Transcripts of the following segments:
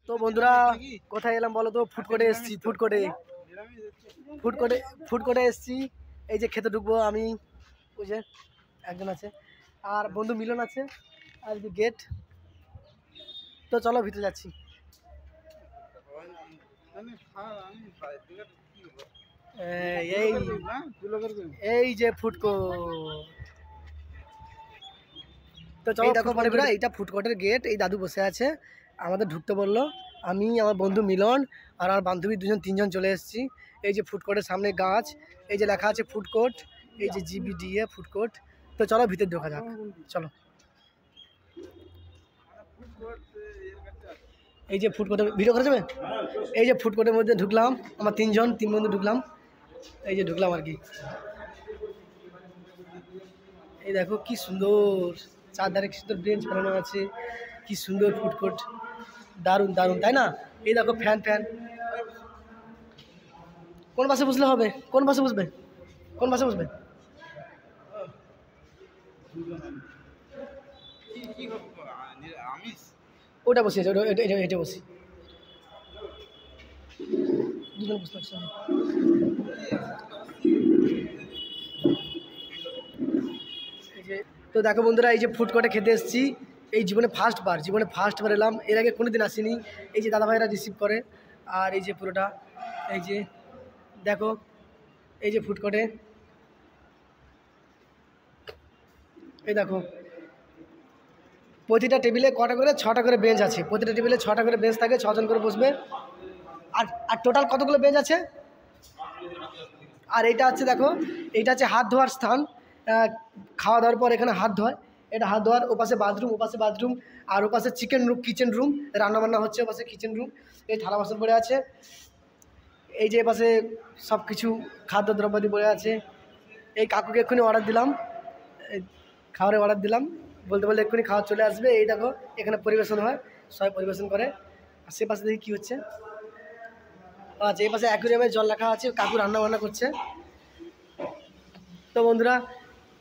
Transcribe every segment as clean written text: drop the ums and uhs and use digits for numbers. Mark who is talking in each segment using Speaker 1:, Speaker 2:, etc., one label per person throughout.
Speaker 1: তো বন্ধুরা কোথায় এলাম বলো তো? ফুডকোর্টে এসেছি। ফুডকোর্টে এসেছি। এই যে খেতে ঢুকবো আমি, ওই যে একজন আছে আর বন্ধু মিলন আছে, আর যে গেট। তো চলো ভিতরে যাচ্ছি। এই যে ফুডকোর্ট। তো চলো দেখো বন্ধুরা, এইটা ফুডকোর্টের গেট। এই দাদু বসে আছে, আমাদের ঢুকতে বললো। আমি, আমার বন্ধু মিলন আর আমার বান্ধবী দুজন তিনজন চলে এসেছি। এই যে ফুডকোর্টের সামনে গাছ, এই যে লেখা আছে ফুডকোর্ট, এই যে GBDA ফুডকোর্ট। তো চলো ভিতরে ঢোকা যাক, চলো। এই যে ফুডকোর্টের ভিডিও করা যাবে। এই যে ফুডকোর্টের মধ্যে ঢুকলাম, আমার তিন বন্ধু ঢুকলাম। এই যে ঢুকলাম আর কি। এই দেখো কি সুন্দর, চারধারে কি সুন্দর বেঞ্চ বানানো আছে, কি সুন্দর ফুডকোর্ট, দারুণ দারুণ, তাই না? এই দেখো ফ্যান। কোন পাশে বসলে হবে? কোন পাশে বসবে? ওটা বসে আছে, এটা বসি। দুজন বসতে পারছি। এই যে তো দেখো বন্ধুরা, এই যে ফুডকোর্টে খেতে এসেছি। এই জীবনে ফার্স্ট বার এলাম, এর আগে কোনো দিন আসিনি। এই যে দাদা ভাইরা রিসিভ করে, আর এই যে পুরোটা, এই যে দেখো, এই যে ফুডকোর্টে এই দেখো প্রতিটা টেবিলে কটা করে, 6টা করে বেঞ্চ আছে। প্রতিটা টেবিলে 6টা করে বেঞ্চ থাকে, 6জন করে বসবে। আর টোটাল কতগুলো বেঞ্চ আছে? আর এইটা হচ্ছে দেখো, এইটা হচ্ছে হাত ধোয়ার স্থান। খাওয়া দাওয়ার পর এখানে হাত ধোয়, এটা হাত ধোয়ার। ওপাশে বাথরুম, আর ওপাশে কিচেন রুম, রান্নাবান্না হচ্ছে। ওপাশে কিচেন রুম, এই থালা বাসন পড়ে আছে। এই যে এপাশে সব কিছু খাদ্যদ্রব্যাদি পড়ে আছে। এই কাকুকে এক্ষুনি অর্ডার দিলাম, খাবারের অর্ডার দিলাম, বলতে এক্ষুনি খাওয়া চলে আসবে। এই দেখো এখানে পরিবেশন হয়, সবাই পরিবেশন করে। আর সে পাশে দেখি কী হচ্ছে। আচ্ছা, এই পাশে অ্যাকুরিয়ামে জল রাখা আছে, কাকু রান্না বান্না করছে। তো বন্ধুরা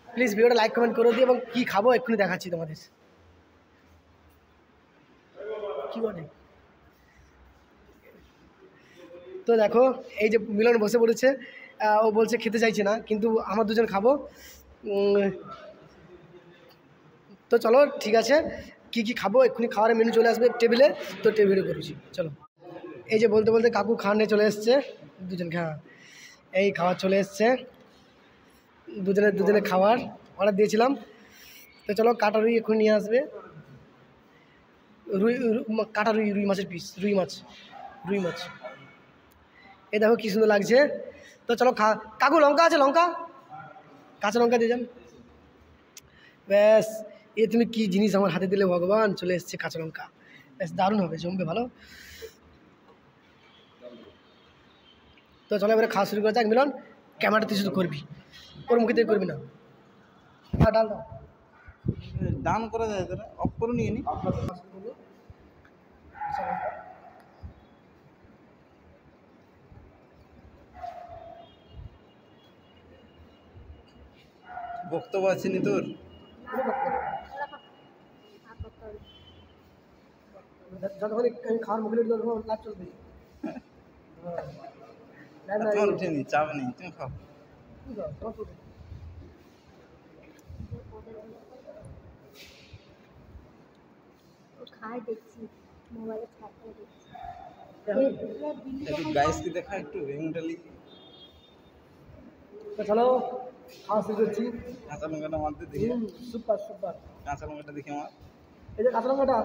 Speaker 1: প্লিজ ভিডিওটা লাইক কমেন্ট করে দিই, এবং কী খাবো এক্ষুনি দেখাচ্ছি তোমাদের। কী বলে? তো দেখো এই যে মিলন বসে পড়েছে, ও বলছে খেতে চাইছে না, কিন্তু আমার দুজন খাবো। তো চলো ঠিক আছে, কি খাবো এক্ষুনি খাওয়ার মেনু চলে আসবে টেবিলে, তো টেবিলে করেছি চলো। এই যে বলতে কাকু খাওয়ার নিয়ে চলে এসছে দুজনকে। হ্যাঁ, এই খাবার চলে এসছে, দুজনে খাবার অর্ডার দিয়েছিলাম। তো চলো, কাটা রুই এক্ষুনি নিয়ে আসবে। রুই মাছের পিস, রুই মাছ। এই দেখো কী সুন্দর লাগছে। তো চলো কাকু লঙ্কা আছে? কাঁচা লঙ্কা দিয়ে যান। ব্যাস, তুমি কি জিনিস আমার হাতে দিলে ভগবান, চলে এসছে কাঁচা লঙ্কা। ব্যাস, দারুণ হবে, জমবে ভালো। তো চলো এবারে খাওয়া শুরু করা যাক। মিলন, ক্যামেরাটা তুই শুধু করবি, ওর মুখে থেকে করবি না। ডাল
Speaker 2: ডান করা যায়, তোরা অফ করে নিয়ে নি। বক্তব্য আছে নি তোর?
Speaker 1: যতক্ষণ খাওয়ার মুখে কাজ চলবে।
Speaker 2: তোমার উঠেনি, চাপ নেই, তুমি খাও। একটু গাইসকে দেখা, একটু রেমুটালি।
Speaker 1: তো চলো খাওয়া শুরু করছি।
Speaker 2: কাঁচা লঙ্কাটা মারতে দেখি।
Speaker 1: সুপার।
Speaker 2: কাঁচা লঙ্কাটা দেখি আমার।
Speaker 1: এই যে কাঁচা লঙ্কা
Speaker 2: দেখা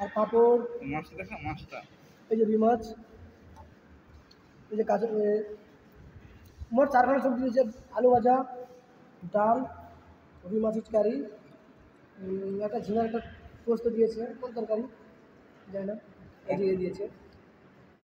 Speaker 1: আর পাঁপড়।
Speaker 2: মাছটা দেখা, মাছটা।
Speaker 1: এই যে রুই মাছ, এই যে কাঁচা, মোট 4খানা সবজি দিয়েছে। আলু ভাজা, ডাল, রুই মাছের কারি, একটা ঝিঙার একটা পোস্ত দিয়েছে, কোন তরকারি জানি না, এই দিয়েছে।